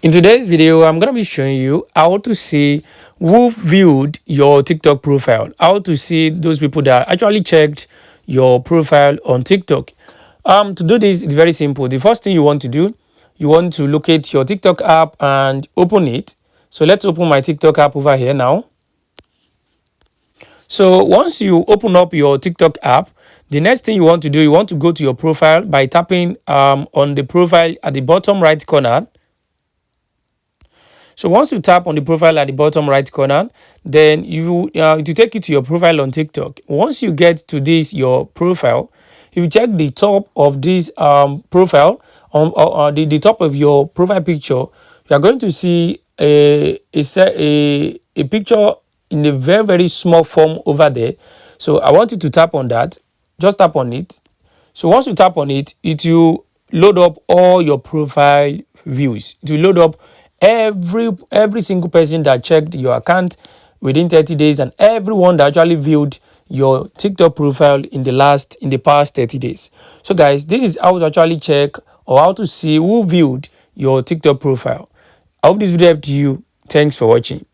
In today's video, I'm going to be showing you how to see who viewed your TikTok profile, how to see those people that actually checked your profile on TikTok. To do this, it's very simple. The first thing you want to do, you want to locate your TikTok app and open it. So let's open my TikTok app over here now. So once you open up your TikTok app, the next thing you want to do, you want to go to your profile by tapping on the profile at the bottom right corner. So once you tap on the profile at the bottom right corner, then it will take you to your profile on TikTok. Once you get to this your profile, if you check the top of this profile on the top of your profile picture, you are going to see a picture in a very small form over there. So I want you to tap on that. Just tap on it. So once you tap on it, it will load up all your profile views. It will load up every single person that checked your account within 30 days and everyone that actually viewed your TikTok profile in the past 30 days. So guys, this is how to actually check or how to see who viewed your TikTok profile. I hope this video helped you. Thanks for watching.